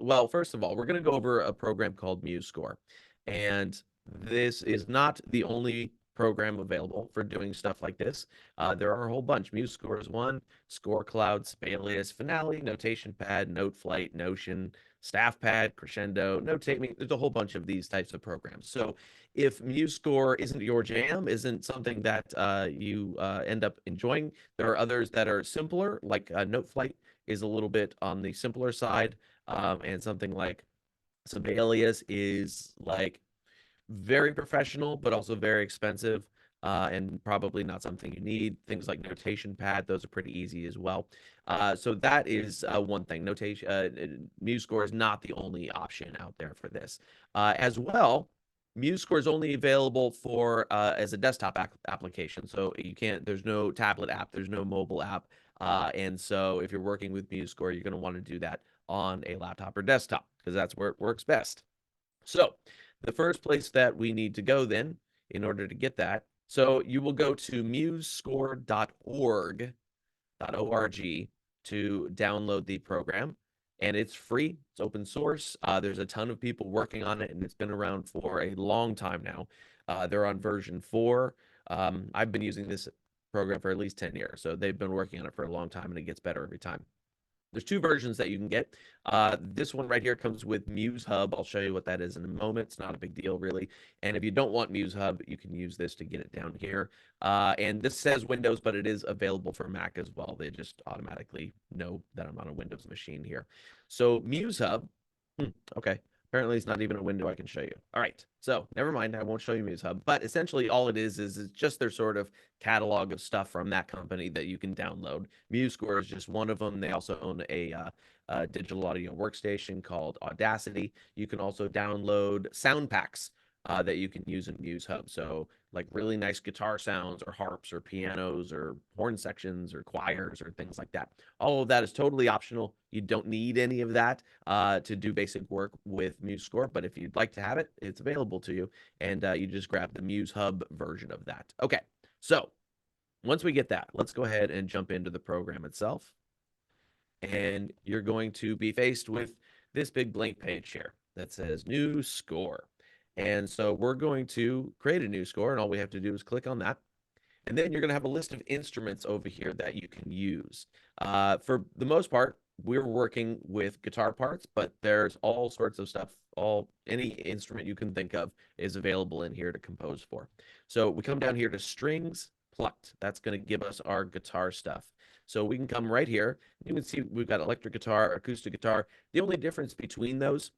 Well, first of all, we're going to go over a program called Musescore. And this is not the only program available for doing stuff like this. There are a whole bunch. Musescore is one, Score Cloud, Sibelius, Finale, Notation Pad, Note Flight, Notion, Staff Pad, Crescendo, Notate. I mean, there's a whole bunch of these types of programs. So if Musescore isn't your jam, isn't something that you end up enjoying, there are others that are simpler, like Note Flight is a little bit on the simpler side. And something like Sibelius is like very professional, but also very expensive, and probably not something you need. Things like Notation Pad, those are pretty easy as well. So that is one thing. Musescore is not the only option out there for this. As well, Musescore is only available for as a desktop application. So you can't. There's no tablet app. There's no mobile app. And so if you're working with Musescore, you're going to want to do that on a laptop or desktop because that's where it works best. So the first place that we need to go then in order to get that, so you will go to musescore.org to download the program, and it's free. It's open source. There's a ton of people working on it, and it's been around for a long time now. They're on version 4. I've been using this program for at least 10 years, so they've been working on it for a long time, and it gets better every time. There's two versions that you can get. This one right here comes with Muse Hub. I'll show you what that is in a moment. It's not a big deal, really. And if you don't want Muse Hub, you can use this to get it down here. And this says Windows, but it is available for Mac as well. They just automatically know that I'm on a Windows machine here. So Muse Hub, okay. Apparently, it's not even a window I can show you. All right, so never mind. I won't show you Muse Hub, but essentially all it is it's just their sort of catalog of stuff from that company that you can download. Musescore is just one of them. They also own a digital audio workstation called Audacity. You can also download sound packs that you can use in Muse Hub. So like really nice guitar sounds or harps or pianos or horn sections or choirs or things like that. All of that is totally optional. You don't need any of that to do basic work with Musescore, but if you'd like to have it, it's available to you, and you just grab the Muse Hub version of that. Okay, so once we get that, let's go ahead and jump into the program itself. And you're going to be faced with this big blank page here that says new score. And so we're going to create a new score, and all we have to do is click on that. And then you're going to have a list of instruments over here that you can use. For the most part, we're working with guitar parts, but there's all sorts of stuff. Any instrument you can think of is available in here to compose for. So we come down here to strings plucked. That's going to give us our guitar stuff. So we can come right here. You can see we've got electric guitar, acoustic guitar. The only difference between those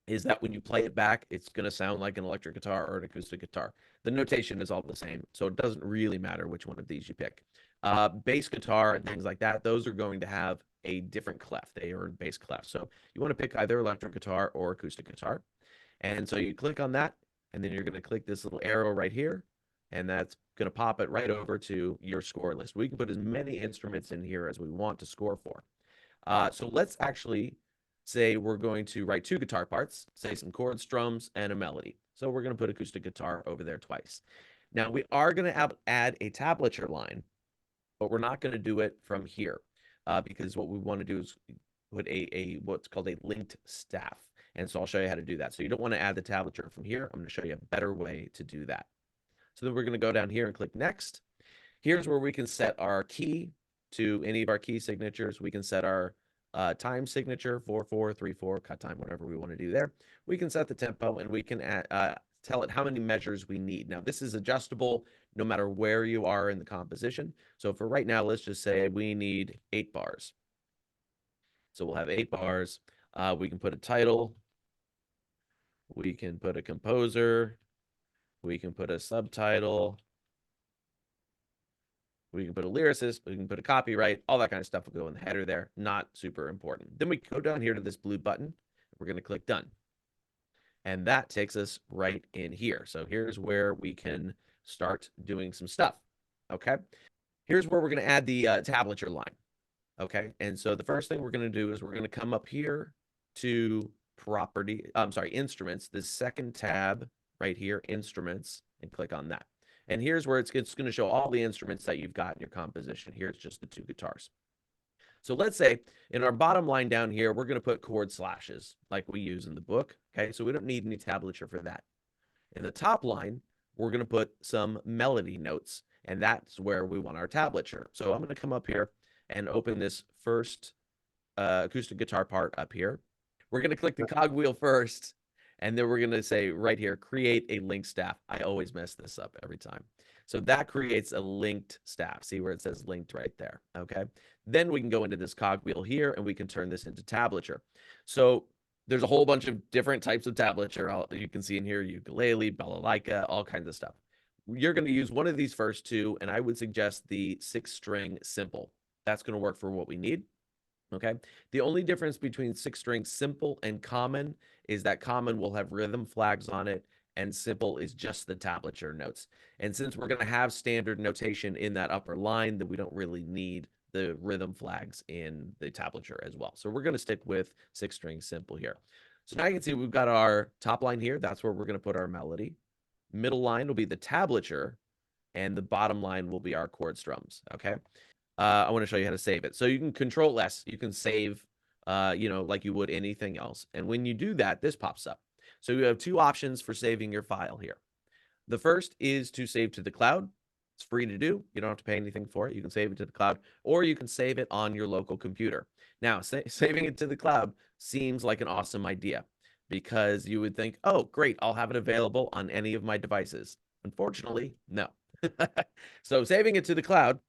is that when you play it back, it's going to sound like an electric guitar or an acoustic guitar. The notation is all the same, so it doesn't really matter which one of these you pick. Bass guitar and things like that, those are going to have a different clef. They are bass clef. So you want to pick either electric guitar or acoustic guitar. And so you click on that, and then you're going to click this little arrow right here, and that's going to pop it right over to your score list. We can put as many instruments in here as we want to score for. So let's actually say we're going to write 2 guitar parts, say some chords, strums, and a melody. So we're going to put acoustic guitar over there twice. Now we are going to add a tablature line, but we're not going to do it from here because what we want to do is put what's called a linked staff. And so I'll show you how to do that. So you don't want to add the tablature from here. I'm going to show you a better way to do that. So then we're going to go down here and click next. Here's where we can set our key to any of our key signatures. We can set our time signature 4/4, 3/4, cut time, whatever we want to do there. We can set the tempo, and we can tell it how many measures we need. Now, this is adjustable no matter where you are in the composition. So for right now, let's just say we need 8 bars. So we'll have 8 bars. We can put a title. We can put a composer. We can put a subtitle. We can put a lyricist, we can put a copyright, all that kind of stuff will go in the header there. Not super important. Then we go down here to this blue button. We're going to click done. And that takes us right in here. So here's where we can start doing some stuff. Okay. Here's where we're going to add the tablature line. Okay. And so the first thing we're going to do is we're going to come up here to instruments, this second tab right here, instruments, and click on that. And here's where it's going to show all the instruments that you've got in your composition. Here's just the 2 guitars. So let's say in our bottom line down here, we're going to put chord slashes like we use in the book. Okay, so we don't need any tablature for that. In the top line, we're going to put some melody notes, and that's where we want our tablature. So I'm going to come up here and open this first acoustic guitar part up here. We're going to click the cogwheel first, and then we're going to say right here, create a linked staff. I always mess this up every time. So that creates a linked staff. See where it says linked right there. Okay. Then we can go into this cogwheel here and we can turn this into tablature. So there's a whole bunch of different types of tablature. You can see in here, ukulele, balalaika, all kinds of stuff. You're going to use one of these first two, and I would suggest the 6-string simple. That's going to work for what we need. Okay. The only difference between 6-string simple and common is that common will have rhythm flags on it, and simple is just the tablature notes. And since we're going to have standard notation in that upper line, then we don't really need the rhythm flags in the tablature as well. So we're going to stick with 6-string simple here. So now you can see we've got our top line here. That's where we're going to put our melody. Middle line will be the tablature, and the bottom line will be our chord strums. Okay. I want to show you how to save it. So you can Control S, you can save, like you would anything else. And when you do that, this pops up. So you have two options for saving your file here. The first is to save to the cloud. It's free to do. You don't have to pay anything for it. You can save it to the cloud, or you can save it on your local computer. Now, saving it to the cloud seems like an awesome idea because you would think, oh, great, I'll have it available on any of my devices. Unfortunately, no. So saving it to the cloud,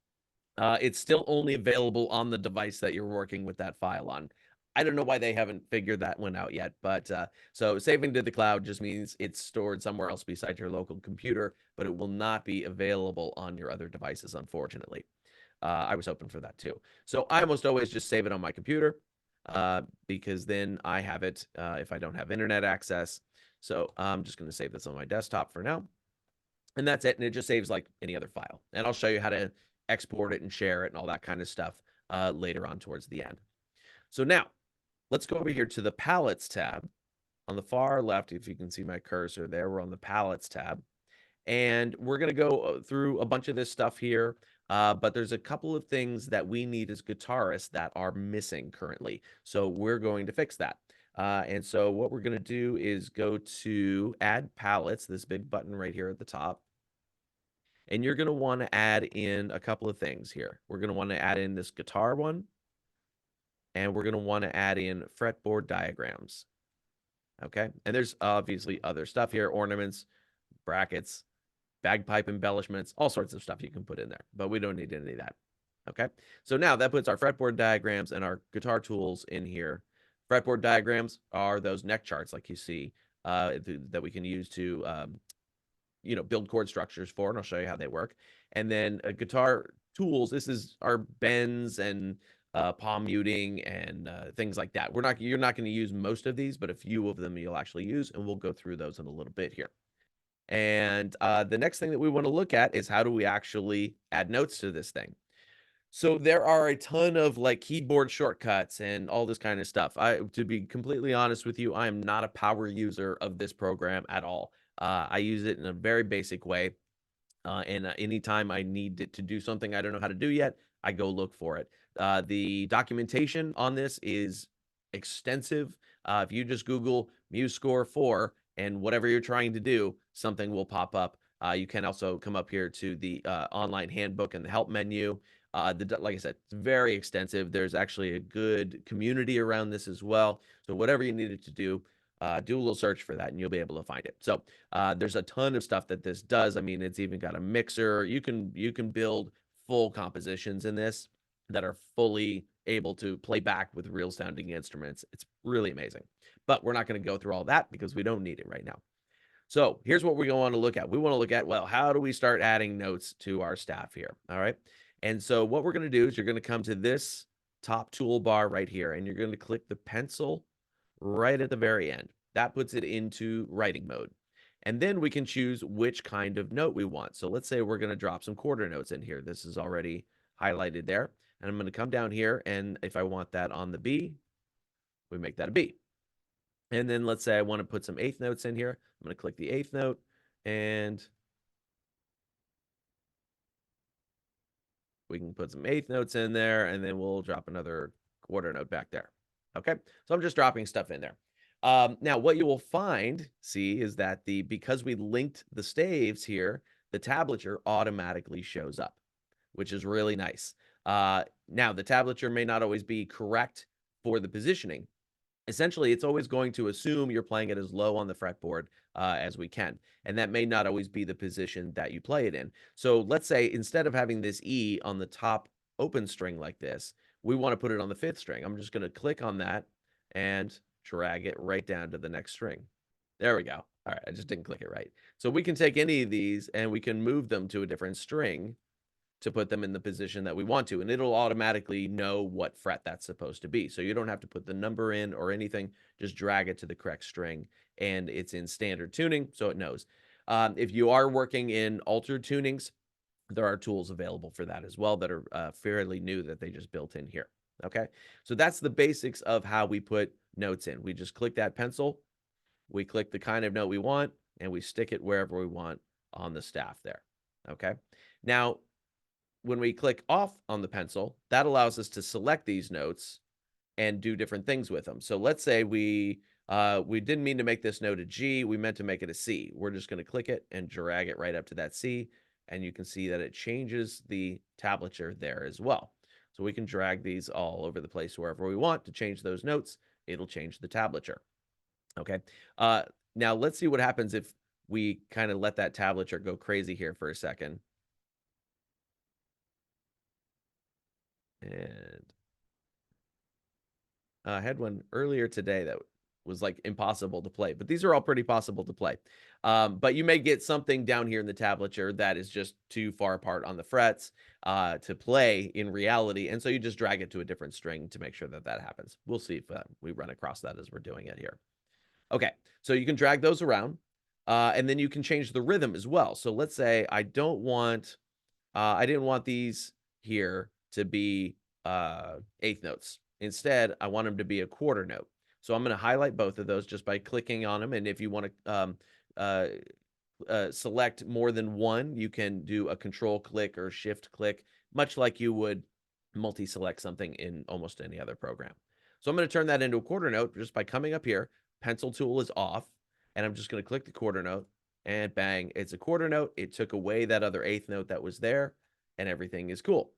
it's still only available on the device that you're working with that file on. I don't know why they haven't figured that one out yet, but so saving to the cloud just means it's stored somewhere else besides your local computer, but it will not be available on your other devices, unfortunately. I was hoping for that too. So I almost always just save it on my computer because then I have it if I don't have internet access. So I'm just going to save this on my desktop for now. And that's it. And it just saves like any other file. And I'll show you how to export it and share it and all that kind of stuff later on towards the end. So now let's go over here to the palettes tab on the far left. If you can see my cursor there, we're on the palettes tab. And we're going to go through a bunch of this stuff here. But there's a couple of things that we need as guitarists that are missing currently. So we're going to fix that. And so what we're going to do is go to add palettes, this big button right here at the top. And you're going to want to add in a couple of things here. We're going to want to add in this guitar one. And we're going to want to add in fretboard diagrams. Okay. And there's obviously other stuff here, ornaments, brackets, bagpipe embellishments, all sorts of stuff you can put in there, but we don't need any of that. Okay. So now that puts our fretboard diagrams and our guitar tools in here. Fretboard diagrams are those neck charts like you see that we can use to build chord structures for, and I'll show you how they work. And then guitar tools, this is our bends and palm muting and things like that. You're not going to use most of these, but a few of them you'll actually use, and we'll go through those in a little bit here. And the next thing that we want to look at is how do we actually add notes to this thing? So there are a ton of like keyboard shortcuts and all this kind of stuff. To be completely honest with you, I am not a power user of this program at all. I use it in a very basic way. And anytime I need it to do something I don't know how to do yet, I go look for it. The documentation on this is extensive. If you just Google Musescore 4 and whatever you're trying to do, something will pop up. You can also come up here to the online handbook and the help menu. Like I said, it's very extensive. There's actually a good community around this as well. So whatever you needed to do a little search for that and you'll be able to find it. So there's a ton of stuff that this does. I mean, it's even got a mixer. You can build full compositions in this that are fully able to play back with real sounding instruments. It's really amazing. But we're not going to go through all that because we don't need it right now. So here's what we want to look at. We want to look at, well, how do we start adding notes to our staff here? All right. And so what we're going to do is you're going to come to this top toolbar right here, and you're going to click the pencil right at the very end. That puts it into writing mode. And then we can choose which kind of note we want. So let's say we're going to drop some quarter notes in here. This is already highlighted there. And I'm going to come down here, and if I want that on the B, we make that a B. And then let's say I want to put some eighth notes in here. I'm going to click the eighth note, and We can put some eighth notes in there, and then we'll drop another quarter note back there. Okay, so I'm just dropping stuff in there. Now, what you will find, see, is that because we linked the staves here, the tablature automatically shows up, which is really nice. Now, the tablature may not always be correct for the positioning. Essentially, it's always going to assume you're playing it as low on the fretboard as we can. And that may not always be the position that you play it in. So let's say instead of having this E on the top open string like this, we want to put it on the fifth string. I'm just going to click on that and drag it right down to the next string. There we go. All right, I just didn't click it right. So we can take any of these and we can move them to a different string to put them in the position that we want to, and it'll automatically know what fret that's supposed to be. So you don't have to put the number in or anything, just drag it to the correct string, and it's in standard tuning, so it knows. If you are working in altered tunings, there are tools available for that as well that are fairly new that they just built in here. Okay, so that's the basics of how we put notes in. We just click that pencil, we click the kind of note we want, and we stick it wherever we want on the staff there. Okay, now when we click off on the pencil, that allows us to select these notes and do different things with them. So let's say we didn't mean to make this note a G, we meant to make it a C. We're just going to click it and drag it right up to that C, and you can see that it changes the tablature there as well. So we can drag these all over the place wherever we want to change those notes. It'll change the tablature. Okay. Now let's see what happens if we kind of let that tablature go crazy here for a second. And I had one earlier today that was like impossible to play, but these are all pretty possible to play. But you may get something down here in the tablature that is just too far apart on the frets to play in reality. And so you just drag it to a different string to make sure that that happens. We'll see if we run across that as we're doing it here. Okay, so you can drag those around and then you can change the rhythm as well. So let's say I didn't want these here to be eighth notes. Instead, I want them to be a quarter note. So I'm going to highlight both of those just by clicking on them. And if you want to select more than one, you can do a control click or shift click, much like you would multi-select something in almost any other program. So I'm going to turn that into a quarter note just by coming up here. Pencil tool is off, and I'm just going to click the quarter note, and bang, it's a quarter note. It took away that other eighth note that was there, and everything is cool,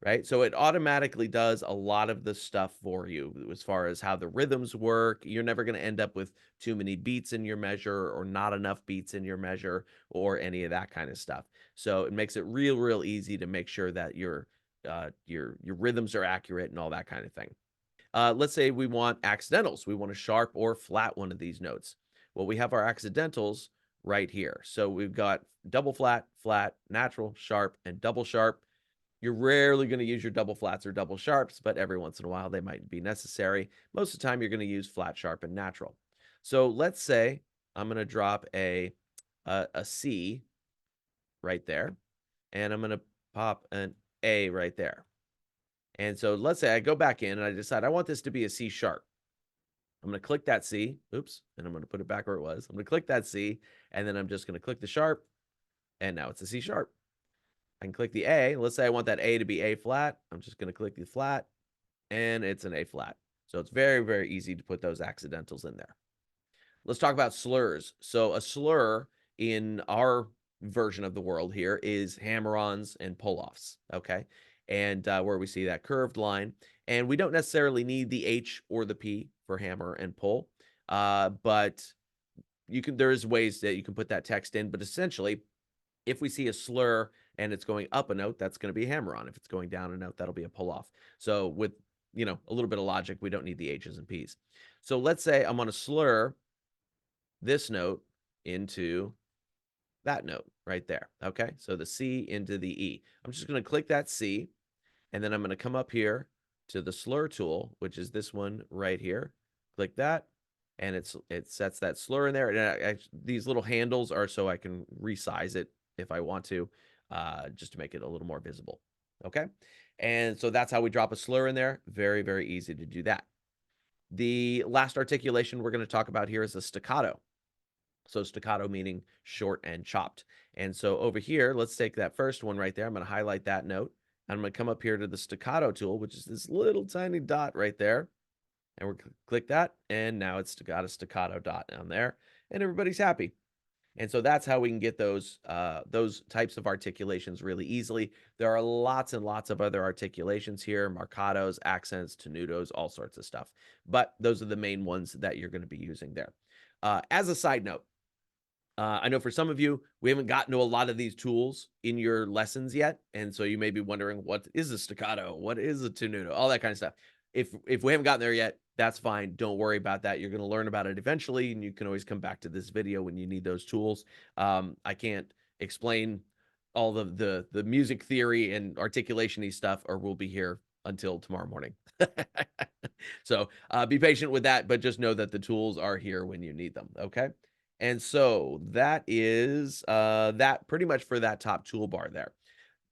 right? So it automatically does a lot of the stuff for you as far as how the rhythms work. You're never going to end up with too many beats in your measure or not enough beats in your measure or any of that kind of stuff. So it makes it real easy to make sure that your rhythms are accurate and all that kind of thing. Let's say we want accidentals. We want to sharp or flat one of these notes. Well, we have our accidentals right here. So we've got double flat, flat, natural, sharp, and double sharp. You're rarely going to use your double flats or double sharps, but every once in a while they might be necessary. Most of the time you're going to use flat, sharp, and natural. So let's say I'm going to drop a C right there, and I'm going to pop an A right there. And so let's say I go back in and I decide I want this to be a C sharp. I'm going to click that C, oops, and I'm going to put it back where it was. I'm going to click that C, and then I'm just going to click the sharp, and now it's a C sharp. I can click the A. Let's say I want that A to be A flat. I'm just going to click the flat, and it's an A flat. So it's very easy to put those accidentals in there. Let's talk about slurs. So a slur in our version of the world here is hammer-ons and pull-offs, okay? And where we see that curved line. And we don't necessarily need the H or the P for hammer and pull, but there's ways that you can put that text in. But essentially, if we see a slur and it's going up a note, that's going to be a hammer-on. If it's going down a note, that'll be a pull-off. So with a little bit of logic, we don't need the H's and P's. So let's say I'm going to slur this note into that note right there. Okay, so the C into the E. I'm just going to click that C, and then I'm going to come up here to the slur tool, which is this one right here. Click that, and it sets that slur in there. And these little handles are so I can resize it if I want to, just to make it a little more visible. Okay, and so that's how we drop a slur in there. Very easy to do that. The last articulation we're going to talk about here is a staccato. So staccato meaning short and chopped. And so over here, let's take that first one right there. I'm going to highlight that note, I'm going to come up here to the staccato tool, which is this little tiny dot right there. And we're click that. And now it's got a staccato dot down there. And everybody's happy. And so that's how we can get those types of articulations really easily. There are lots and lots of other articulations here, marcatos, accents, tenutos, all sorts of stuff. But those are the main ones that you're going to be using there. As a side note, I know for some of you, we haven't gotten to a lot of these tools in your lessons yet. And so you may be wondering, what is a staccato? What is a tenuto? All that kind of stuff. If we haven't gotten there yet, that's fine. Don't worry about that. You're going to learn about it eventually, and you can always come back to this video when you need those tools. I can't explain all the music theory and articulation-y stuff, or we'll be here until tomorrow morning. So be patient with that, but just know that the tools are here when you need them, okay? And so that is that pretty much for that top toolbar there.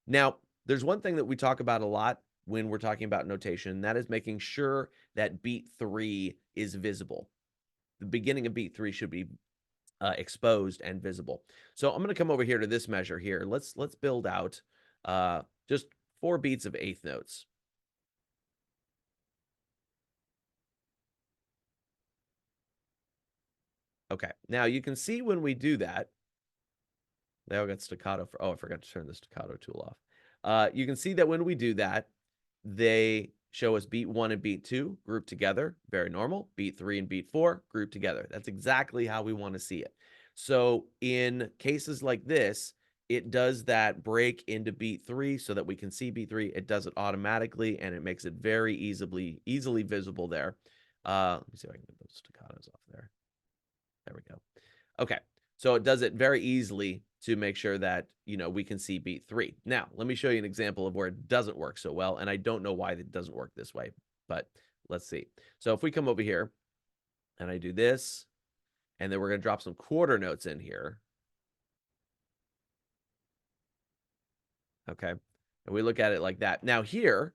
Now, there's one thing that we talk about a lot when we're talking about notation, and that is making sure that beat 3 is visible. The beginning of beat 3 should be exposed and visible. So I'm going to come over here to this measure here. Let's build out just 4 beats of eighth notes. Okay, now you can see when we do that, they all got staccato for, oh, I forgot to turn the staccato tool off. You can see that when we do that, they show us beat 1 and beat 2 grouped together, very normal. Beat 3 and beat 4 grouped together. That's exactly how we want to see it. So in cases like this, it does that break into beat 3 so that we can see beat 3. It does it automatically, and it makes it very easily visible there. Let me see if I can get those staccatos off there. There we go. Okay, so it does it very easily to make sure that, you know, we can see beat 3. Now, let me show you an example of where it doesn't work so well, and I don't know why it doesn't work this way, but let's see. So if we come over here and I do this, and then we're going to drop some quarter notes in here. Okay, and we look at it like that. Now here,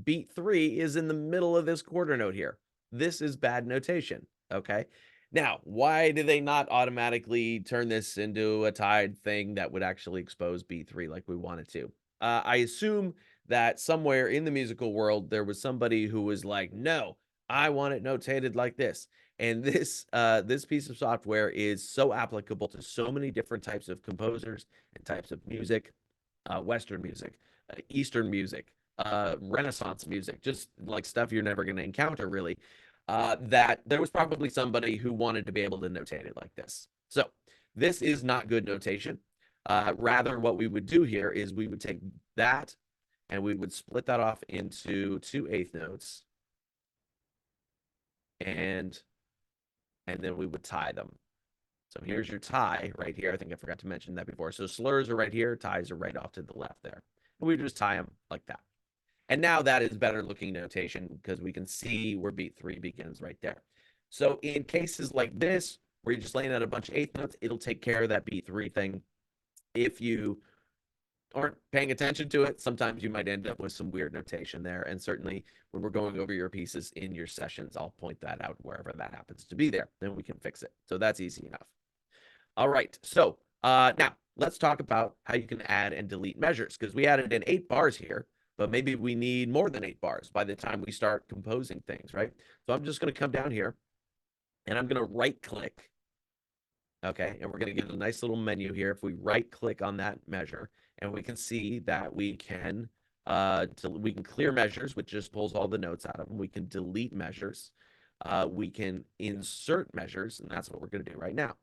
beat 3 is in the middle of this quarter note here. This is bad notation, okay? Now, why do they not automatically turn this into a tied thing that would actually expose beat 3 like we wanted to? I assume that somewhere in the musical world, there was somebody who was like, no, I want it notated like this. And this piece of software is so applicable to so many different types of composers and types of music, Western music, Eastern music, Renaissance music, just like stuff you're never going to encounter really, that there was probably somebody who wanted to be able to notate it like this. So this is not good notation. Rather, what we would do here is we would take that and we would split that off into 2 eighth notes, and then we would tie them. So here's your tie right here. I think I forgot to mention that before. So slurs are right here, ties are right off to the left there. And we just tie them like that. And now that is better looking notation because we can see where beat 3 begins right there. So in cases like this, where you're just laying out a bunch of eighth notes, it'll take care of that beat 3 thing. If you aren't paying attention to it, sometimes you might end up with some weird notation there. And certainly when we're going over your pieces in your sessions, I'll point that out wherever that happens to be there. Then we can fix it. So that's easy enough. All right. So now let's talk about how you can add and delete measures, because we added in 8 bars here, but maybe we need more than 8 bars by the time we start composing things, right? So I'm just going to come down here and I'm going to right click. Okay, and we're going to get a nice little menu here. If we right click on that measure, and we can see that we can clear measures, which just pulls all the notes out of them. We can delete measures. We can insert measures, and that's what we're going to do right now.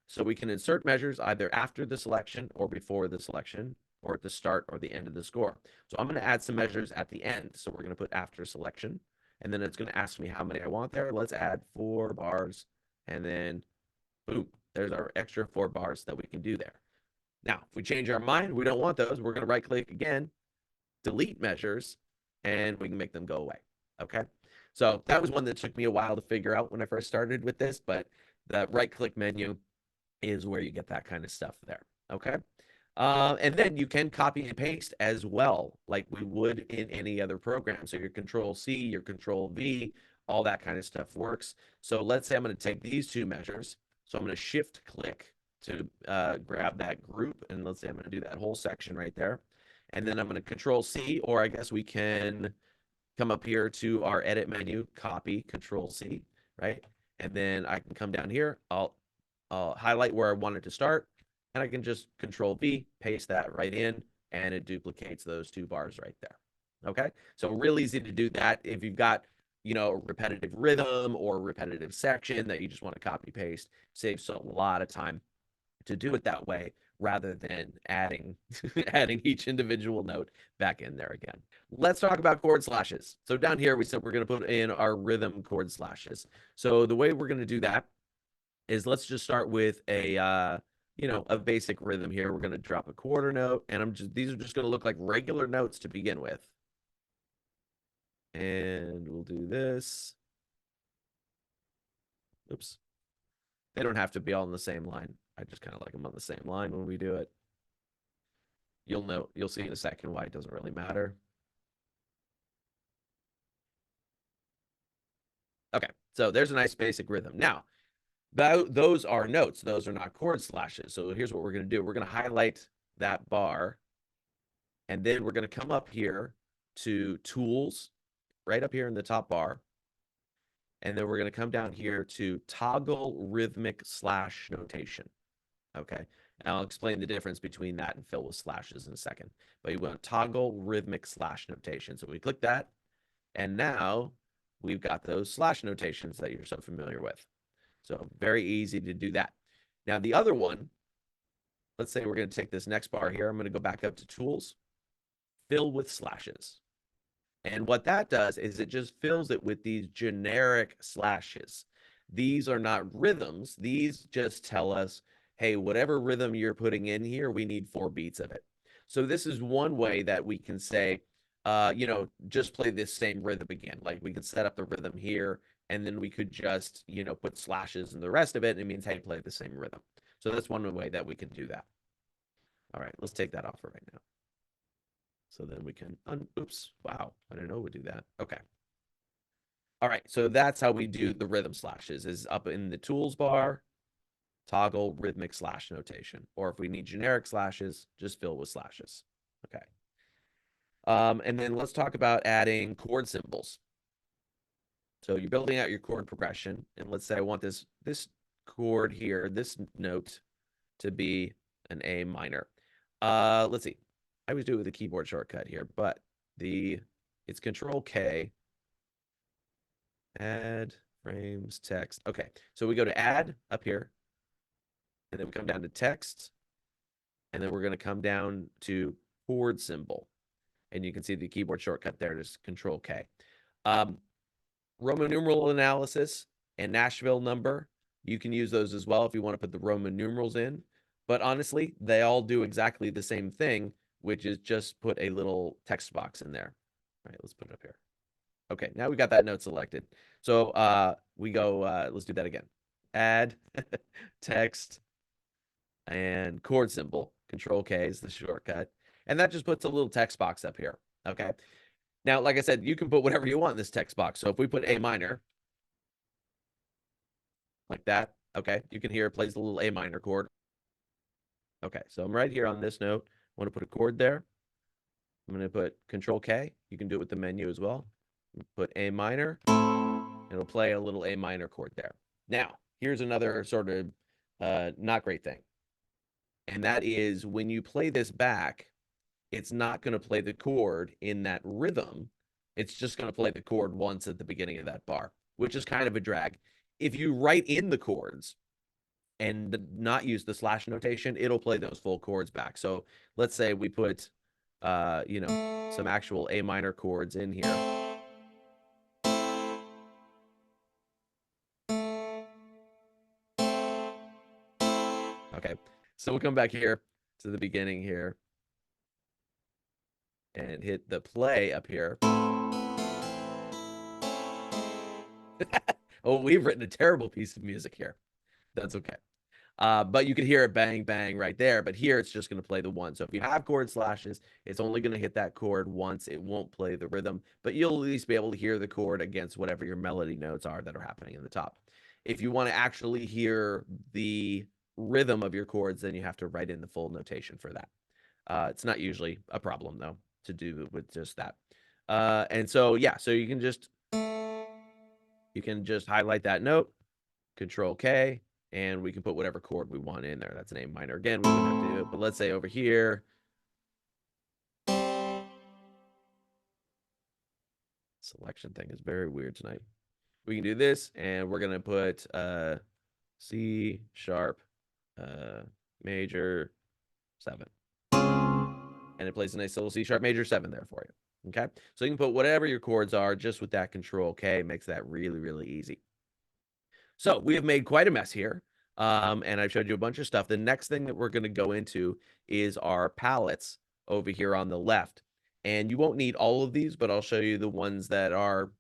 So we can insert measures either after the selection or before the selection, or at the start or the end of the score. So I'm going to add some measures at the end. So we're going to put after selection, and then it's going to ask me how many I want there. Let's add 4 bars, and then boom, there's our extra 4 bars that we can do there. Now, if we change our mind, we don't want those, we're going to right click again, delete measures, and we can make them go away. Okay. So that was one that took me a while to figure out when I first started with this, but the right click menu is where you get that kind of stuff there. Okay. And then you can copy and paste as well, like we would in any other program. So your Control C, your Control V, all that kind of stuff works. So let's say I'm going to take these 2 measures. So I'm going to shift click to grab that group. And let's say I'm going to do that whole section right there. And then I'm going to Control C, or I guess we can come up here to our edit menu, copy, Control C, right? And then I can come down here. I'll highlight where I want it to start, and I can just Control V, paste that right in, and it duplicates those two bars right there. Okay, so real easy to do that. If you've got, you know, a repetitive rhythm or a repetitive section that you just want to copy paste, saves a lot of time to do it that way rather than adding adding each individual note back in there again. Let's talk about chord slashes. So down here we said we're going to put in our rhythm chord slashes. So the way we're going to do that is let's just start with a you know, a basic rhythm here. We're going to drop a quarter note, and these are just going to look like regular notes to begin with. And we'll do this. Oops. They don't have to be all in the same line. I just kind of like them on the same line when we do it. You'll see in a second why it doesn't really matter. Okay, so there's a nice basic rhythm. Now, those are notes. Those are not chord slashes. So here's what we're going to do. We're going to highlight that bar, and then we're going to come up here to Tools, right up here in the top bar. And then we're going to come down here to Toggle Rhythmic Slash Notation. Okay, and I'll explain the difference between that and fill with slashes in a second. But you want Toggle Rhythmic Slash Notation. So we click that, and now we've got those slash notations that you're so familiar with. So very easy to do that. Now the other one, let's say we're going to take this next bar here. I'm going to go back up to Tools, Fill with Slashes. And what that does is it just fills it with these generic slashes. These are not rhythms. These just tell us, hey, whatever rhythm you're putting in here, we need 4 beats of it. So this is one way that we can say, you know, just play this same rhythm again. Like we could set up the rhythm here, and then we could just, you know, put slashes in the rest of it. And it means, hey, play the same rhythm. So that's one way that we can do that. All right, let's take that off for right now. So then we can, oops, wow, I didn't know we'd do that. Okay. All right, so that's how we do the rhythm slashes, is up in the tools bar, toggle rhythmic slash notation. Or if we need generic slashes, just fill with slashes. Okay. And then let's talk about adding chord symbols. So you're building out your chord progression, and let's say I want this chord here, this note, to be an A minor. Let's see. I always do it with a keyboard shortcut here, but it's Control K. Add frames text. Okay, so we go to add up here, and then we come down to text, and then we're going to come down to chord symbol, and you can see the keyboard shortcut there is Control K. Roman numeral analysis and Nashville number, you can use those as well if you want to put the Roman numerals in. But honestly, they all do exactly the same thing, which is just put a little text box in there. All right, let's put it up here. Okay, now we got that note selected. So we go, let's do that again. Add text and chord symbol. Control K is the shortcut. And that just puts a little text box up here. Okay. Now, like I said, you can put whatever you want in this text box. So if we put A minor, like that, okay, you can hear it plays the little A minor chord. Okay, so I'm right here on this note. I want to put a chord there. I'm going to put Control K. You can do it with the menu as well. Put A minor. It'll play a little A minor chord there. Now, here's another sort of not great thing. And that is when you play this back, it's not going to play the chord in that rhythm. It's just going to play the chord once at the beginning of that bar, which is kind of a drag. If you write in the chords and not use the slash notation, it'll play those full chords back. So let's say we put, you know, some actual A minor chords in here. Okay, so we'll come back here to the beginning here and hit the play up here. Oh, we've written a terrible piece of music here. That's okay. But you can hear it bang, bang right there. But here it's just going to play the one. So if you have chord slashes, it's only going to hit that chord once. It won't play the rhythm, but you'll at least be able to hear the chord against whatever your melody notes are that are happening in the top. If you want to actually hear the rhythm of your chords, then you have to write in the full notation for that. It's not usually a problem though to do with just that. And so yeah, so you can just highlight that note, Control K, and we can put whatever chord we want in there. That's an A minor. Again, we wouldn't have to do it, but let's say over here, selection thing is very weird tonight. We can do this, and we're gonna put C sharp major 7, and it plays a nice little C sharp major 7 there for you. Okay, so you can put whatever your chords are just with that Control K. Makes that really, really easy. So we have made quite a mess here, and I've showed you a bunch of stuff. The next thing that we're going to go into is our palettes over here on the left. And you won't need all of these, but I'll show you the ones that are,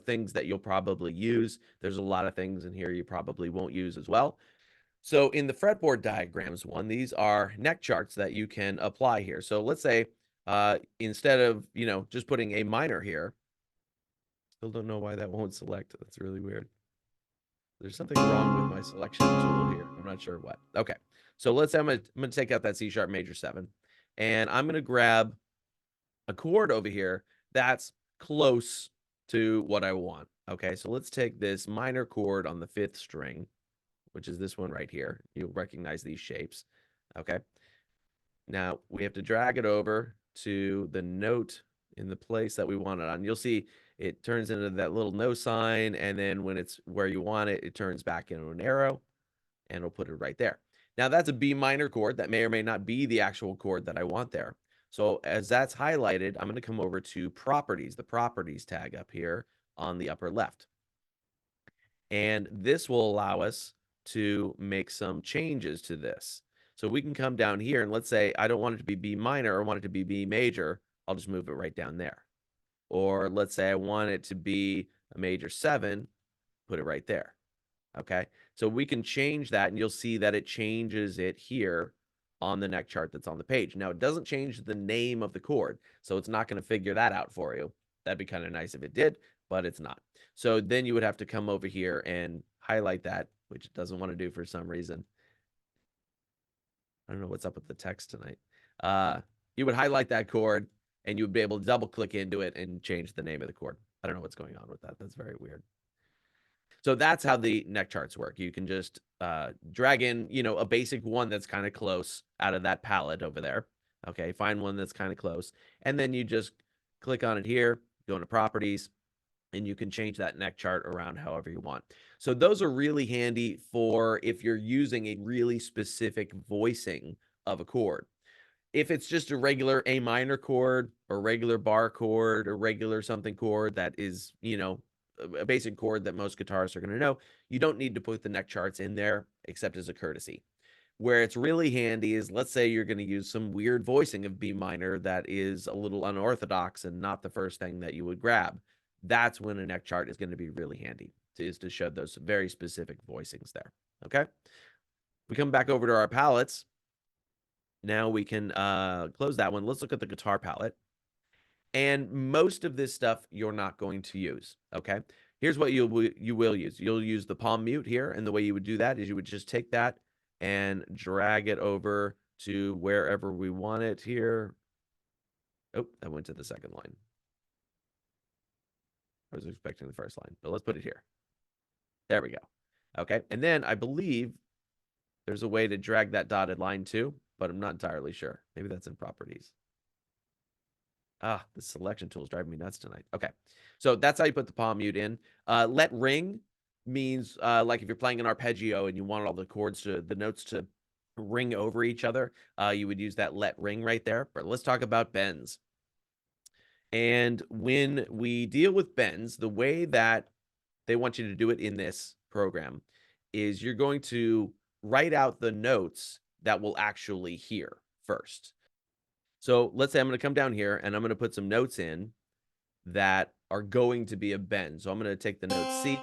things that you'll probably use. There's a lot of things in here you probably won't use as well. So in the fretboard diagrams one, these are neck charts that you can apply here. So let's say instead of, just putting a minor here, still don't know why that won't select. That's really weird. There's something wrong with my selection tool here. I'm not sure what. Okay. So let's say I'm gonna take out that C sharp major 7, and I'm gonna grab a chord over here that's close to what I want. Okay, so let's take this minor chord on the 5th string, which is this one right here. You'll recognize these shapes. Okay. Now we have to drag it over to the note in the place that we want it on. You'll see it turns into that little no sign, and then when it's where you want it, it turns back into an arrow, and it'll put it right there. Now that's a B minor chord. That may or may not be the actual chord that I want there. So as that's highlighted, I'm going to come over to properties, the properties tab up here on the upper left. And this will allow us to make some changes to this. So we can come down here and let's say I don't want it to be B minor, I want it to be B major. I'll just move it right down there. Or let's say I want it to be a major 7, put it right there. Okay, so we can change that, and you'll see that it changes it here on the neck chart that's on the page. Now, it doesn't change the name of the chord, so it's not going to figure that out for you. That'd be kind of nice if it did, but it's not. So then you would have to come over here and highlight that, which it doesn't want to do for some reason. I don't know what's up with the text tonight. You would highlight that chord, and you would be able to double click into it and change the name of the chord. I don't know what's going on with that. That's very weird. So that's how the neck charts work. You can just drag in, a basic one that's kind of close out of that palette over there. Okay, find one that's kind of close. And then you just click on it here, go into properties, and you can change that neck chart around however you want. So those are really handy for if you're using a really specific voicing of a chord. If it's just a regular A minor chord or regular bar chord or regular something chord that is, a basic chord that most guitarists are going to know, you don't need to put the neck charts in there except as a courtesy. Where it's really handy is, let's say you're going to use some weird voicing of B minor that is a little unorthodox and not the first thing that you would grab. That's when a neck chart is going to be really handy, is to show those very specific voicings there. Okay, we come back over to our palettes. Now we can close that one. Let's look at the guitar palette. And most of this stuff you're not going to use, okay? Here's what you will use. You'll use the palm mute here, and the way you would do that is you would just take that and drag it over to wherever we want it here. Oh, that went to the second line. I was expecting the first line, but let's put it here. There we go. Okay, and then I believe there's a way to drag that dotted line too, but I'm not entirely sure. Maybe that's in properties. The selection tool is driving me nuts tonight. Okay, so that's how you put the palm mute in. Let ring means like if you're playing an arpeggio and you want all the chords the notes to ring over each other, you would use that let ring right there. But let's talk about bends. And when we deal with bends, the way that they want you to do it in this program is you're going to write out the notes that we'll actually hear first. So let's say I'm going to come down here and I'm going to put some notes in that are going to be a bend. So I'm going to take the note C,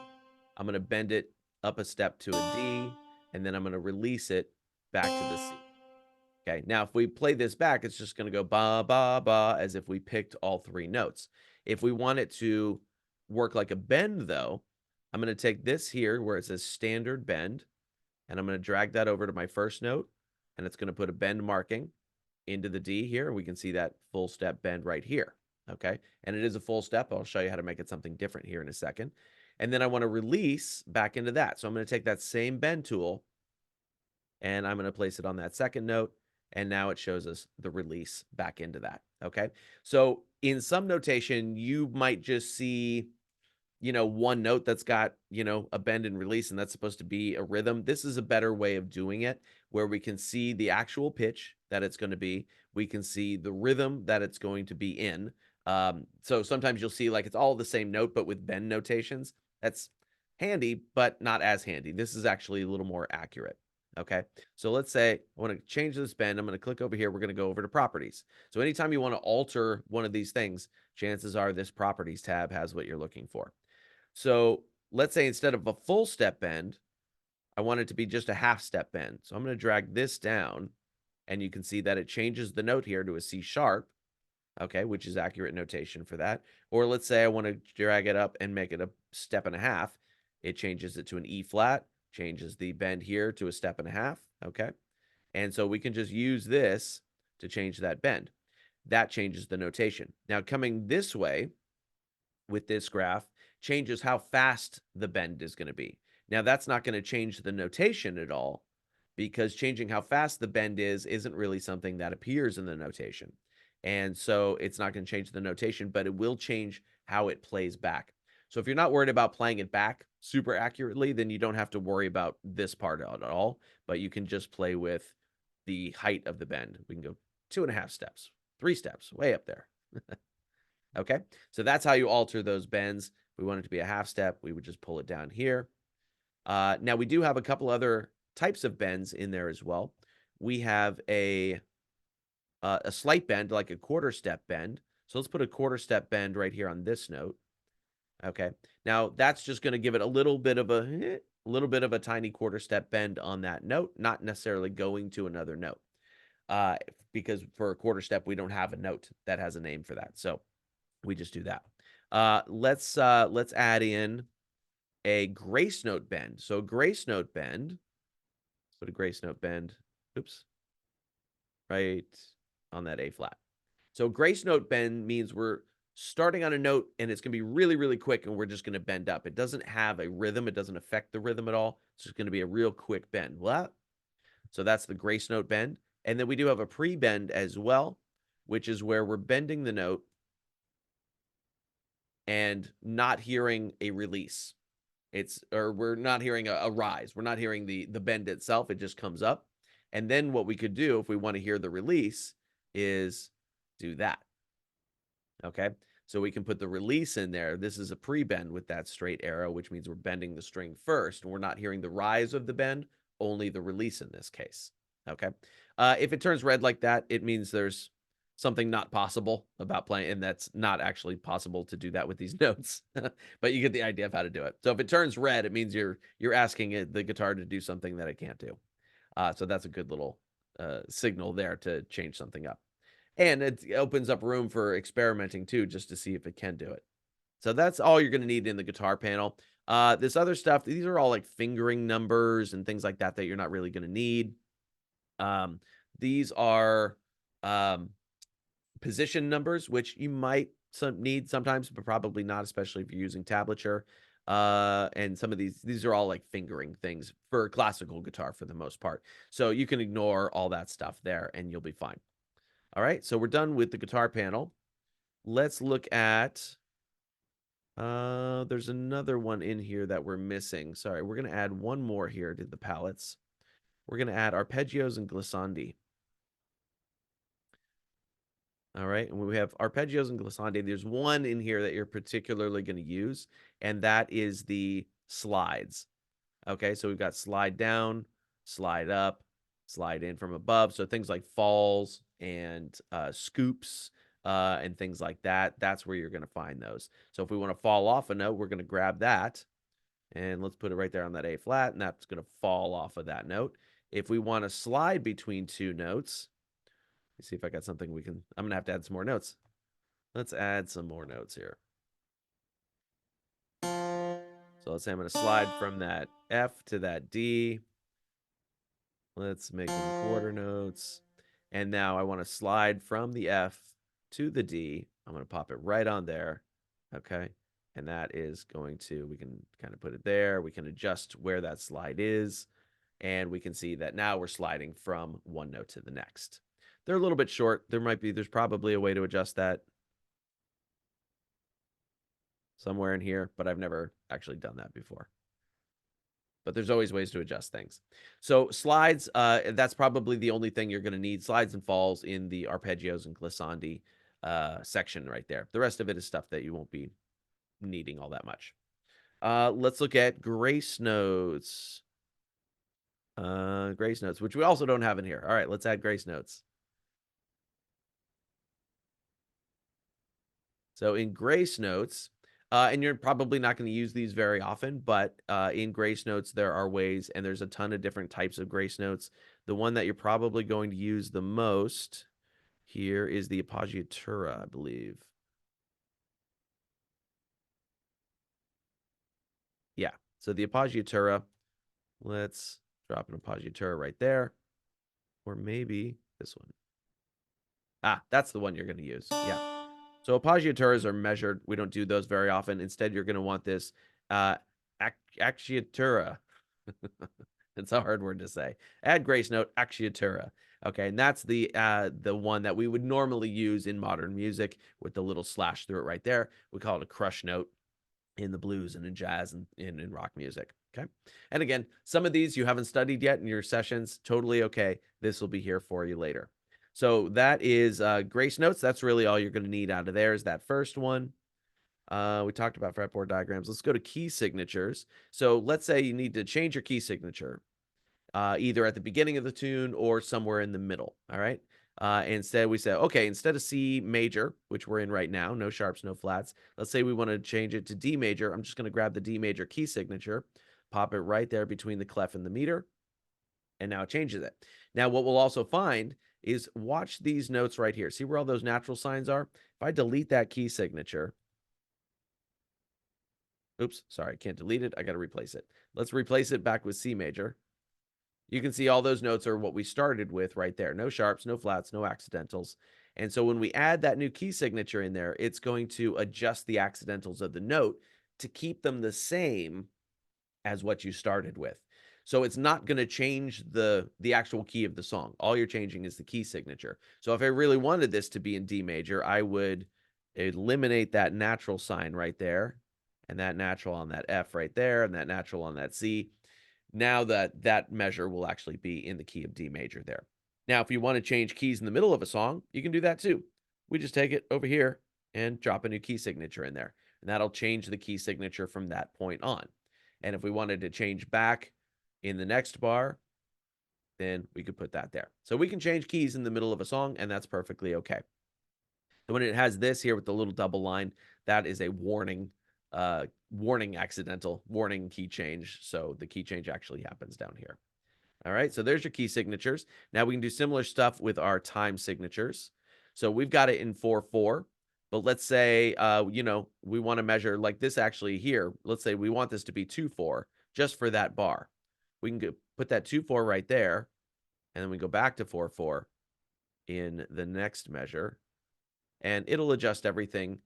I'm going to bend it up a step to a D, and then I'm going to release it back to the C. Okay, now if we play this back, it's just going to go ba, ba, ba, as if we picked all 3 notes. If we want it to work like a bend, though, I'm going to take this here where it says standard bend, and I'm going to drag that over to my first note, and it's going to put a bend marking. into the D here. We can see that full step bend right here. Okay. And it is a full step. I'll show you how to make it something different here in a second. And then I want to release back into that. So I'm going to take that same bend tool and I'm going to place it on that second note. And now it shows us the release back into that. Okay. So in some notation, you might just see, one note that's got, a bend and release, and that's supposed to be a rhythm. This is a better way of doing it where we can see the actual pitch that it's going to be. We can see the rhythm that it's going to be in. So sometimes you'll see like it's all the same note, but with bend notations. That's handy, but not as handy. This is actually a little more accurate. Okay. So let's say I want to change this bend. I'm going to click over here. We're going to go over to properties. So anytime you want to alter one of these things, chances are this properties tab has what you're looking for. So let's say instead of a full step bend, I want it to be just a half step bend. So I'm going to drag this down and you can see that it changes the note here to a C sharp, okay, which is accurate notation for that. Or let's say I want to drag it up and make it a step and a half. It changes it to an E flat, changes the bend here to a step and a half, okay? And so we can just use this to change that bend. That changes the notation. Now coming this way with this graph changes how fast the bend is going to be. Now that's not going to change the notation at all because changing how fast the bend isn't really something that appears in the notation. And so it's not going to change the notation, but it will change how it plays back. So if you're not worried about playing it back super accurately, then you don't have to worry about this part at all, but you can just play with the height of the bend. We can go 2.5 steps, 3 steps, way up there. Okay, so that's how you alter those bends. If we want it to be a half step, we would just pull it down here. Now we do have a couple other types of bends in there as well. We have a slight bend, like a quarter step bend. So let's put a quarter step bend right here on this note. Okay, now that's just going to give it a little bit of a tiny quarter step bend on that note, not necessarily going to another note. Because for a quarter step, we don't have a note that has a name for that. So we just do that. Let's add in a grace note bend. So grace note bend. Let's put a grace note bend. Oops. Right on that A flat. So grace note bend means we're starting on a note and it's going to be really, really quick and we're just going to bend up. It doesn't have a rhythm. It doesn't affect the rhythm at all. It's just going to be a real quick bend. What? So that's the grace note bend. And then we do have a pre-bend as well, which is where we're bending the note and not hearing a release. We're not hearing a rise. We're not hearing the bend itself. It just comes up. And then what we could do if we want to hear the release is do that. Okay. So we can put the release in there. This is a pre-bend with that straight arrow, which means we're bending the string first. And we're not hearing the rise of the bend, only the release in this case. Okay. If it turns red like that, it means there's something not possible about playing, and that's not actually possible to do that with these notes. But you get the idea of how to do it. So if it turns red, it means you're asking the guitar to do something that it can't do. So that's a good little signal there to change something up. And it opens up room for experimenting too, just to see if it can do it. So that's all you're going to need in the guitar panel. This other stuff, these are all like fingering numbers and things like that that you're not really going to need. These are position numbers, which you might need sometimes, but probably not, especially if you're using tablature. And some of these are all like fingering things for classical guitar for the most part. So you can ignore all that stuff there and you'll be fine. All right, so we're done with the guitar panel. Let's look at, there's another one in here that we're missing. Sorry, we're going to add one more here to the palettes. We're going to add arpeggios and glissandi. All right, and when we have arpeggios and glissandi, there's one in here that you're particularly going to use, and that is the slides. Okay, so we've got slide down, slide up, slide in from above. So things like falls and scoops and things like that, that's where you're going to find those. So if we want to fall off a note, we're going to grab that, and let's put it right there on that A flat, and that's going to fall off of that note. If we want to slide between two notes, let's see if I got something I'm going to have to add some more notes. Let's add some more notes here. So let's say I'm going to slide from that F to that D. Let's make them quarter notes. And now I want to slide from the F to the D. I'm going to pop it right on there. Okay. And that is going to, we can kind of put it there. We can adjust where that slide is. And we can see that now we're sliding from one note to the next. They're a little bit short. There's probably a way to adjust that somewhere in here, but I've never actually done that before. But there's always ways to adjust things. So slides, that's probably the only thing you're going to need. Slides and falls in the arpeggios and glissandi section right there. The rest of it is stuff that you won't be needing all that much. Let's look at grace notes. Grace notes, which we also don't have in here. All right, let's add grace notes. So in grace notes, and you're probably not going to use these very often, but in grace notes, there are ways, and there's a ton of different types of grace notes. The one that you're probably going to use the most here is the appoggiatura, I believe. Yeah, so the appoggiatura, let's drop an appoggiatura right there, or maybe this one. Ah, that's the one you're going to use. Yeah. So appoggiaturas are measured. We don't do those very often. Instead, you're going to want this acciatura. It's a hard word to say. Add grace note, acciatura. Okay, and that's the one that we would normally use in modern music with the little slash through it right there. We call it a crush note in the blues and in jazz and in rock music. Okay, and again, some of these you haven't studied yet in your sessions. Totally okay. This will be here for you later. So that is grace notes. That's really all you're going to need out of there is that first one. We talked about fretboard diagrams. Let's go to key signatures. So let's say you need to change your key signature either at the beginning of the tune or somewhere in the middle. All right. Instead, we say, okay, instead of C major, which we're in right now, no sharps, no flats. Let's say we want to change it to D major. I'm just going to grab the D major key signature, pop it right there between the clef and the meter, and now it changes it. Now, what we'll also find is watch these notes right here. See where all those natural signs are? If I delete that key signature, oops, sorry, I can't delete it. I got to replace it. Let's replace it back with C major. You can see all those notes are what we started with right there. No sharps, no flats, no accidentals. And so when we add that new key signature in there, it's going to adjust the accidentals of the note to keep them the same as what you started with. So it's not going to change the actual key of the song. All you're changing is the key signature. So if I really wanted this to be in D major, I would eliminate that natural sign right there, and that natural on that F right there, and that natural on that C. Now that measure will actually be in the key of D major there. Now, if you want to change keys in the middle of a song, you can do that too. We just take it over here and drop a new key signature in there, and that'll change the key signature from that point on. And if we wanted to change back in the next bar, then we could put that there. So we can change keys in the middle of a song, and that's perfectly okay. And when it has this here with the little double line, that is a warning accidental warning key change. So the key change actually happens down here. All right, so there's your key signatures. Now we can do similar stuff with our time signatures. So we've got it in 4/4, but let's say, we want to measure like this actually here. Let's say we want this to be 2/4 just for that bar. We can put that 2/4 right there, and then we go back to 4/4 in the next measure, and it'll adjust everything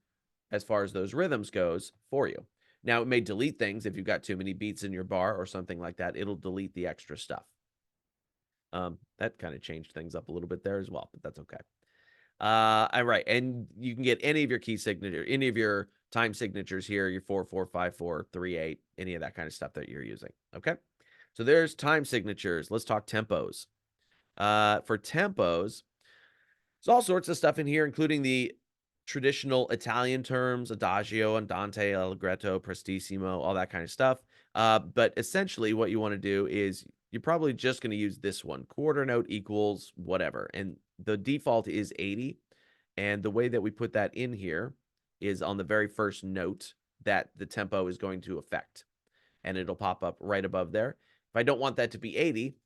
as far as those rhythms goes for you. Now, it may delete things if you've got too many beats in your bar or something like that. It'll delete the extra stuff. That kind of changed things up a little bit there as well, but that's okay. All right, and you can get any of your key signature, any of your time signatures here, your 4/4, 5/4, 3/8, any of that kind of stuff that you're using. Okay, so there's time signatures. Let's talk tempos. For tempos, there's all sorts of stuff in here, including the traditional Italian terms, adagio, andante, allegretto, prestissimo, all that kind of stuff. But essentially what you want to do is you're probably just going to use this one, quarter note equals whatever. And the default is 80. And the way that we put that in here is on the very first note that the tempo is going to affect. And it'll pop up right above there. If I don't want that to be 80,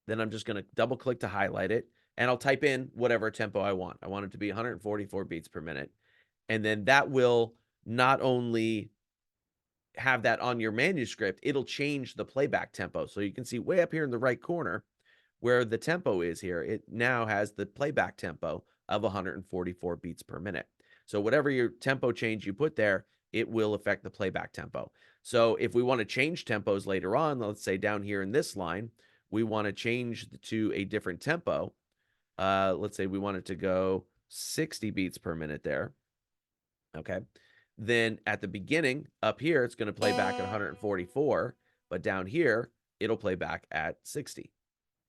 then I'm just going to double click to highlight it. And I'll type in whatever tempo I want. I want it to be 144 beats per minute. And then that will not only have that on your manuscript, it'll change the playback tempo. So you can see way up here in the right corner where the tempo is here, it now has the playback tempo of 144 beats per minute. So whatever your tempo change you put there, it will affect the playback tempo. So if we want to change tempos later on, let's say down here in this line, we want to change to a different tempo. Let's say we want it to go 60 beats per minute there. Okay. Then at the beginning up here, it's going to play back at 144, but down here, it'll play back at 60.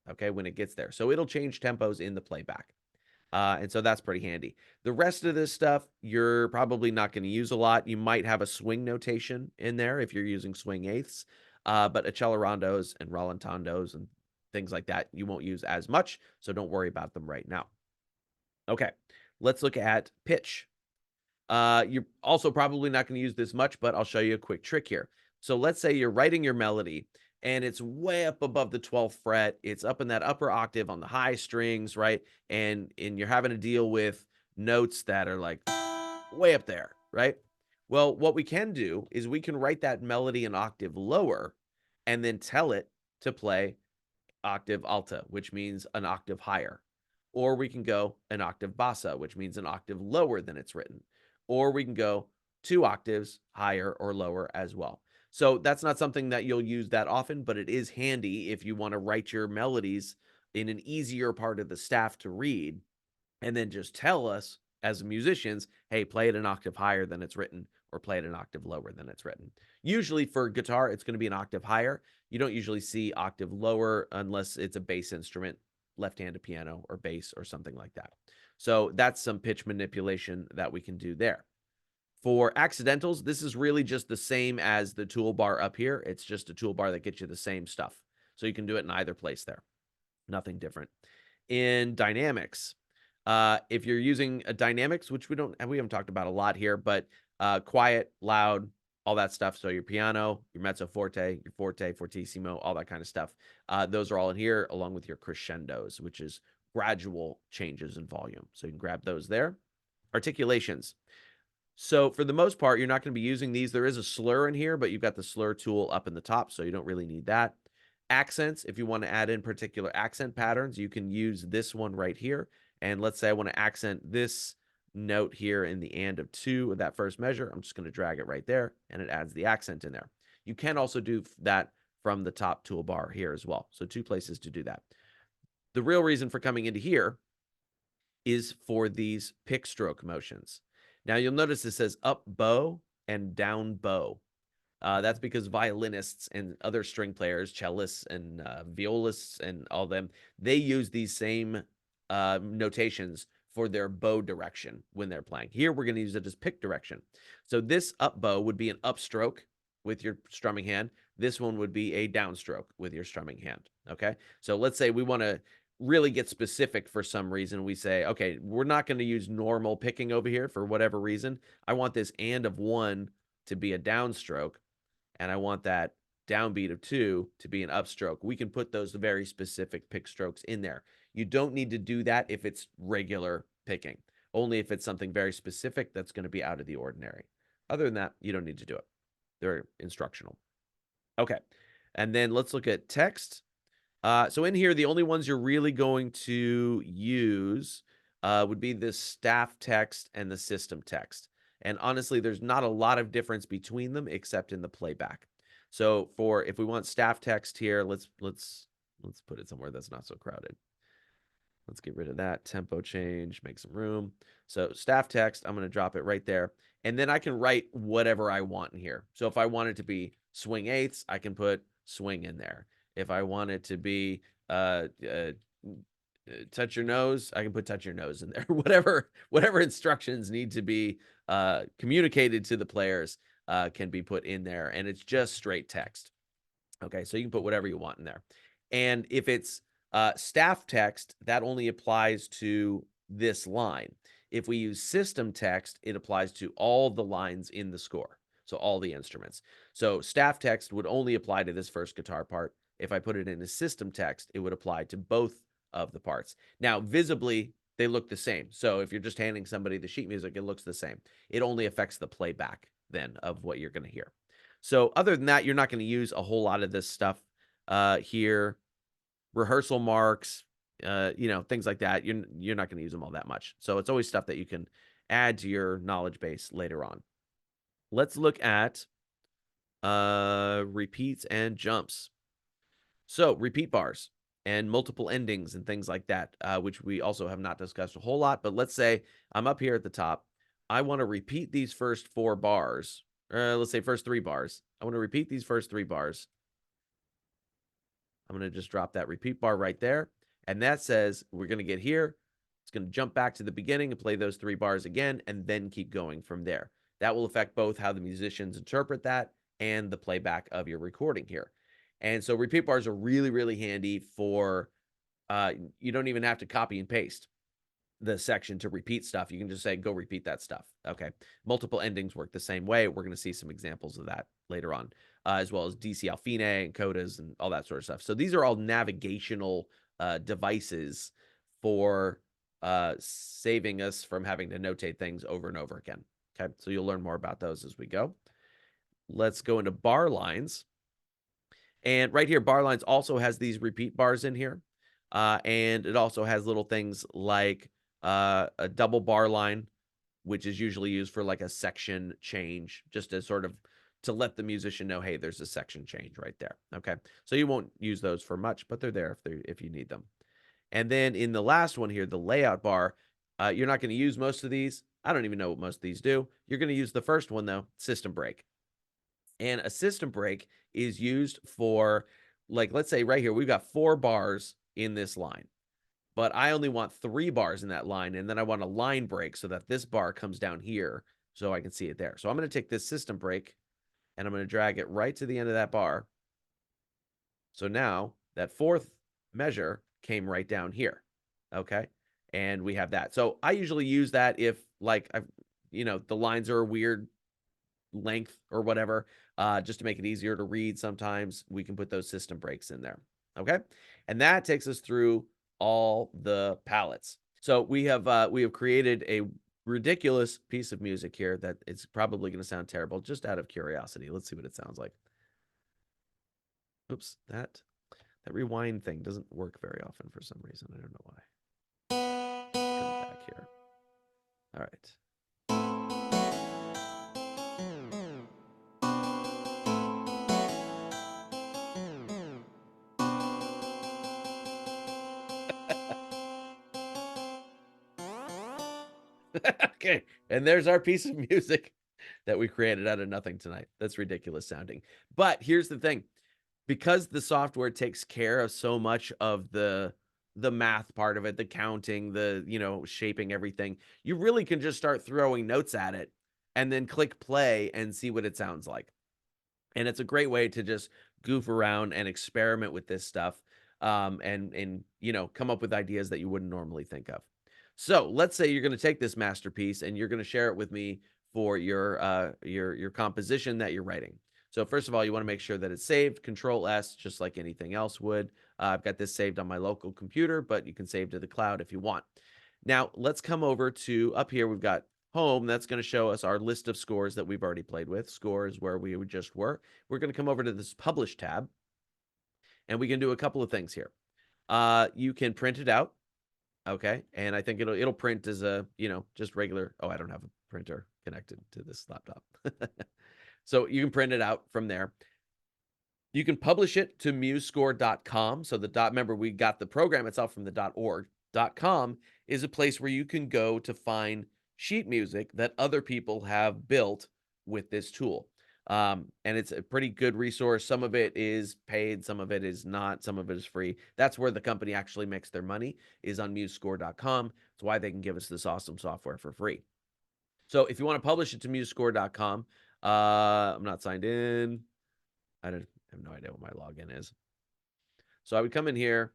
Okay, when it gets there. So it'll change tempos in the playback. And so that's pretty handy. The rest of this stuff, you're probably not going to use a lot. You might have a swing notation in there if you're using swing eighths, but accelerandos and rallentandos and things like that, you won't use as much. So don't worry about them right now. Okay, let's look at pitch. You're also probably not going to use this much, but I'll show you a quick trick here. So let's say you're writing your melody and it's way up above the 12th fret. It's up in that upper octave on the high strings, right? And you're having to deal with notes that are like way up there, right? Well, what we can do is we can write that melody an octave lower and then tell it to play octave alta, which means an octave higher. Or we can go an octave bassa, which means an octave lower than it's written. Or we can go 2 octaves higher or lower as well. So that's not something that you'll use that often, but it is handy if you want to write your melodies in an easier part of the staff to read, and then just tell us as musicians, hey, play it an octave higher than it's written, or play it an octave lower than it's written. Usually for guitar, it's going to be an octave higher. You don't usually see octave lower unless it's a bass instrument, left-handed piano or bass or something like that. So that's some pitch manipulation that we can do there. For accidentals, this is really just the same as the toolbar up here. It's just a toolbar that gets you the same stuff. So you can do it in either place there. Nothing different. In dynamics, if you're using a dynamics, which we haven't talked about a lot here, but quiet, loud, all that stuff. So your piano, your mezzo forte, your forte, fortissimo, all that kind of stuff. Those are all in here, along with your crescendos, which is gradual changes in volume. So you can grab those there. Articulations. So for the most part, you're not going to be using these. There is a slur in here, but you've got the slur tool up in the top, so you don't really need that. Accents, if you want to add in particular accent patterns, you can use this one right here. And let's say I want to accent this note here in the and of 2 of that first measure. I'm just going to drag it right there, and it adds the accent in there. You can also do that from the top toolbar here as well. So 2 places to do that. The real reason for coming into here is for these pick stroke motions. Now you'll notice it says up bow and down bow. That's because violinists and other string players, cellists and violists and all them, they use these same notations for their bow direction when they're playing. Here we're going to use it as pick direction. So this up bow would be an upstroke with your strumming hand. This one would be a downstroke with your strumming hand. Okay, so let's say we want to really get specific for some reason. We say, okay, we're not going to use normal picking over here for whatever reason. I want this and of 1 to be a downstroke, and I want that downbeat of 2 to be an upstroke. We can put those very specific pick strokes in there. You don't need to do that if it's regular picking, only if it's something very specific that's going to be out of the ordinary. Other than that, you don't need to do it. They're instructional. Okay, and then let's look at text. So in here, the only ones you're really going to use would be the staff text and the system text. And honestly, there's not a lot of difference between them except in the playback. So if we want staff text here, let's put it somewhere that's not so crowded. Let's get rid of that. Tempo change, make some room. So staff text, I'm going to drop it right there. And then I can write whatever I want in here. So if I want it to be swing eighths, I can put swing in there. If I want it to be touch your nose, I can put touch your nose in there. whatever instructions need to be communicated to the players can be put in there. And it's just straight text. Okay, so you can put whatever you want in there. And if it's staff text, that only applies to this line. If we use system text, it applies to all the lines in the score. So all the instruments. So staff text would only apply to this first guitar part. If I put it in a system text, it would apply to both of the parts. Now, visibly, they look the same. So if you're just handing somebody the sheet music, it looks the same. It only affects the playback then of what you're going to hear. So other than that, you're not going to use a whole lot of this stuff here. rehearsal marks, things like that. You're not going to use them all that much. So it's always stuff that you can add to your knowledge base later on. Let's look at repeats and jumps. So repeat bars and multiple endings and things like that, which we also have not discussed a whole lot. But let's say I'm up here at the top. I want to repeat these first 4 bars. Let's say first 3 bars. I want to repeat these first 3 bars. I'm going to just drop that repeat bar right there. And that says we're going to get here. It's going to jump back to the beginning and play those 3 bars again, and then keep going from there. That will affect both how the musicians interpret that and the playback of your recording here. And so repeat bars are really, really handy for, you don't even have to copy and paste the section to repeat stuff. You can just say, go repeat that stuff. Okay. Multiple endings work the same way. We're going to see some examples of that later on, as well as DC Alfine and codas and all that sort of stuff. So these are all navigational devices for saving us from having to notate things over and over again. Okay. So you'll learn more about those as we go. Let's go into bar lines. And right here, bar lines also has these repeat bars in here. And it also has little things like a double bar line, which is usually used for like a section change, just as sort of to let the musician know, hey, there's a section change right there. Okay. So you won't use those for much, but they're there if you need them. And then in the last one here, the layout bar, you're not going to use most of these. I don't even know what most of these do. You're going to use the first one, though, system break. And a system break is used for, like, let's say right here, we've got 4 bars in this line, but I only want 3 bars in that line. And then I want a line break so that this bar comes down here so I can see it there. So I'm going to take this system break and I'm going to drag it right to the end of that bar. So now that 4th measure came right down here. Okay. And we have that. So I usually use that if, like, the lines are a weird length or whatever, just to make it easier to read. Sometimes we can put those system breaks in there. Okay. And that takes us through all the palettes. So we have created a ridiculous piece of music here that it's probably going to sound terrible, just out of curiosity. Let's see what it sounds like. Oops, that rewind thing doesn't work very often for some reason. I don't know why. Come back here. All right. Okay, and there's our piece of music that we created out of nothing tonight. That's ridiculous sounding. But here's the thing. Because the software takes care of so much of the math part of it, the counting, the, shaping everything, you really can just start throwing notes at it and then click play and see what it sounds like. And it's a great way to just goof around and experiment with this stuff, and come up with ideas that you wouldn't normally think of. So let's say you're going to take this masterpiece and you're going to share it with me for your composition that you're writing. So first of all, you want to make sure that it's saved. Control S, just like anything else would. I've got this saved on my local computer, but you can save to the cloud if you want. Now let's come over to up here. We've got home. That's going to show us our list of scores that we've already played with. Scores where we just were. We're going to come over to this publish tab, and we can do a couple of things here. You can print it out. Okay. And I think it'll print as a, just regular. Oh, I don't have a printer connected to this laptop. So you can print it out from there. You can publish it to musescore.com. So remember, we got the program itself from the .org. .com is a place where you can go to find sheet music that other people have built with this tool. And it's a pretty good resource. Some of it is paid, some of it is not, some of it is free. That's where the company actually makes their money, is on musescore.com. That's why they can give us this awesome software for free. So if you want to publish it to musescore.com, I'm not signed in. I have no idea what my login is. So I would come in here.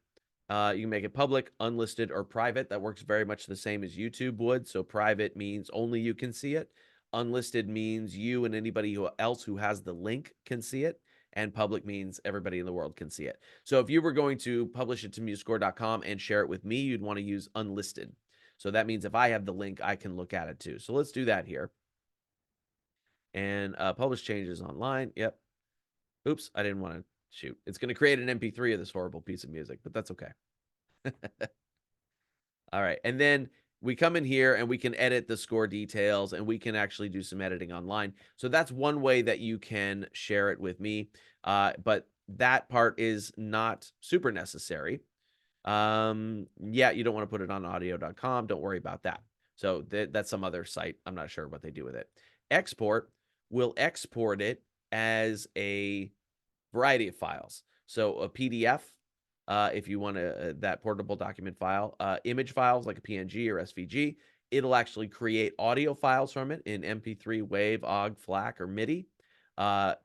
You can make it public, unlisted, or private. That works very much the same as YouTube would. So private means only you can see it. Unlisted means you and anybody else who has the link can see it. And public means everybody in the world can see it. So if you were going to publish it to musescore.com and share it with me, you'd want to use unlisted. So that means if I have the link, I can look at it too. So let's do that here. And publish changes online. Yep. Oops, I didn't want to Shoot, it's going to create an MP3 of this horrible piece of music, but that's okay. All right. And then we come in here and we can edit the score details, and we can actually do some editing online. So that's one way that you can share it with me. But that part is not super necessary. Yeah, you don't want to put it on audio.com. Don't worry about that. So that's some other site. I'm not sure what they do with it. Export will export it as a variety of files. So a PDF, if you want that portable document file, image files like a PNG or SVG, it'll actually create audio files from it in MP3, WAV, OGG, FLAC, or MIDI.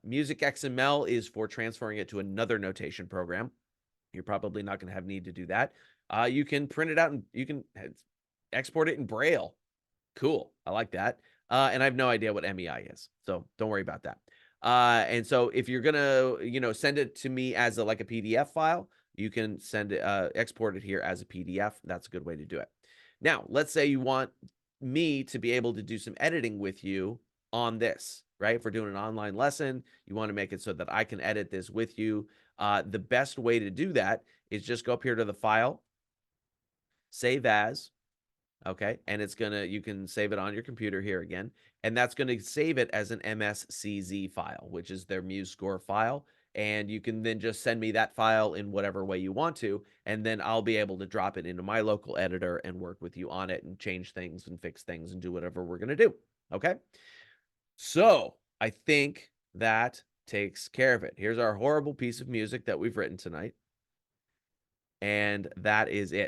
Music XML is for transferring it to another notation program. You're probably not going to have need to do that. You can print it out and you can export it in Braille. Cool. I like that. And I have no idea what MEI is, so don't worry about that. And so if you're gonna, send it to me as like a PDF file, you can send it, export it here as a PDF. That's a good way to do it. Now, let's say you want me to be able to do some editing with you on this, right? If we're doing an online lesson, you want to make it so that I can edit this with you. The best way to do that is just go up here to the file, save as, okay, and you can save it on your computer here again, and that's going to save it as an MSCZ file, which is their Musescore file, and you can then just send me that file in whatever way you want to, and then I'll be able to drop it into my local editor and work with you on it and change things and fix things and do whatever we're going to do, okay? So I think that takes care of it. Here's our horrible piece of music that we've written tonight, and that is it.